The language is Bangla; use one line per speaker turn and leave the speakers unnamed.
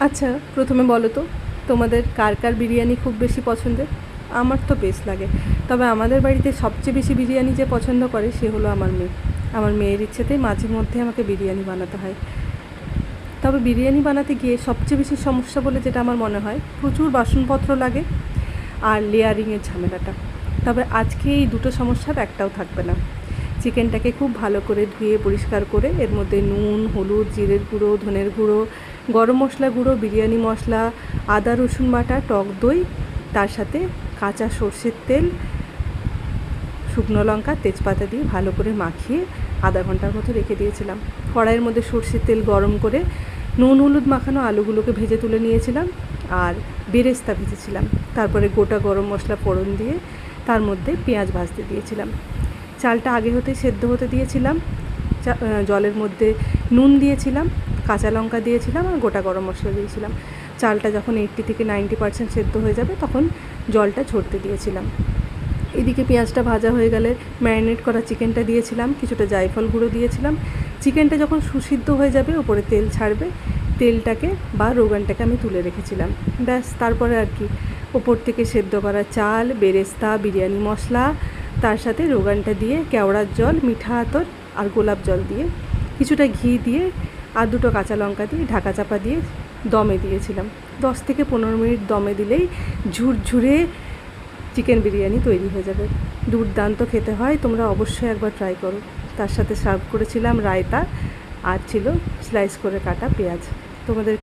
আচ্ছা, প্রথমে বলো তো তোমাদের কার কার বিরিয়ানি খুব বেশি পছন্দের? আমার তো বেশ লাগে। তবে আমাদের বাড়িতে সবচেয়ে বেশি বিরিয়ানি যে পছন্দ করে সে হলো আমার মেয়ে। আমার মেয়ের ইচ্ছেতেই মাঝে মধ্যে আমাকে বিরিয়ানি বানাতে হয়। তবে বিরিয়ানি বানাতে গিয়ে সবচেয়ে বেশি সমস্যা বলে যেটা আমার মনে হয়, প্রচুর বাসনপত্র লাগে আর লেয়ারিংয়ের ঝামেলাটা। তবে আজকে এই দুটো সমস্যার একটাও থাকবে না। চিকেনটাকে খুব ভালো করে ধুয়ে পরিষ্কার করে এর মধ্যে নুন, হলুদ, জিরের গুঁড়ো, ধনের গুঁড়ো, গরম মশলা গুঁড়ো, বিরিয়ানি মশলা, আদা রসুন বাটা, টক দই, তার সাথে কাঁচা সর্ষের তেল, শুকনো লঙ্কা, তেজপাতা দিয়ে ভালো করে মাখিয়ে আধা ঘন্টার মতো রেখে দিয়েছিলাম। কড়াইয়ের মধ্যে সর্ষের তেল গরম করে নুন হলুদ মাখানো আলুগুলোকে ভেজে তুলে নিয়েছিলাম আর বেরেস্তা ভেজেছিলাম। তারপরে গোটা গরম মশলা ফোড়ন দিয়ে তার মধ্যে পেঁয়াজ ভাজতে দিয়েছিলাম। চালটা আগে হতে সেদ্ধ হতে দিয়েছিলাম। জলের মধ্যে নুন দিয়েছিলাম, কাঁচা লঙ্কা দিয়েছিলাম আর গোটা গরম মশলা দিয়েছিলাম। চালটা যখন 80 থেকে 90% সেদ্ধ হয়ে যাবে তখন জলটা ঝরতে দিয়েছিলাম। এদিকে পেঁয়াজটা ভাজা হয়ে গেলে ম্যারিনেট করা চিকেনটা দিয়েছিলাম, কিছুটা জায়ফল গুঁড়ো দিয়েছিলাম। চিকেনটা যখন সুসিদ্ধ হয়ে যাবে, ওপরে তেল ছাড়বে, তেলটাকে বা রোগানটাকে আমি তুলে রেখেছিলাম। ব্যাস, তারপরে আর কি, ওপর থেকে সেদ্ধ করা চাল, বেরেস্তা, বিরিয়ানি মশলা, তার সাথে রোগানটা দিয়ে কেওড়ার জল, মিঠা আতর আর গোলাপ জল দিয়ে, কিছুটা ঘি দিয়ে আর দুটো কাঁচা লঙ্কা দিয়ে ঢাকা চাপা দিয়ে দমে দিয়েছিলাম। 10 থেকে 15 মিনিট দমে দিলেই ঝুরঝুরে চিকেন বিরিয়ানি তৈরি হয়ে যাবে। দুর্দান্ত খেতে হয়, তোমরা অবশ্যই একবার ট্রাই করো। তার সাথে সার্ভ করেছিলাম রায়তা আর ছিল স্লাইস করে কাটা পেঁয়াজ। তোমাদের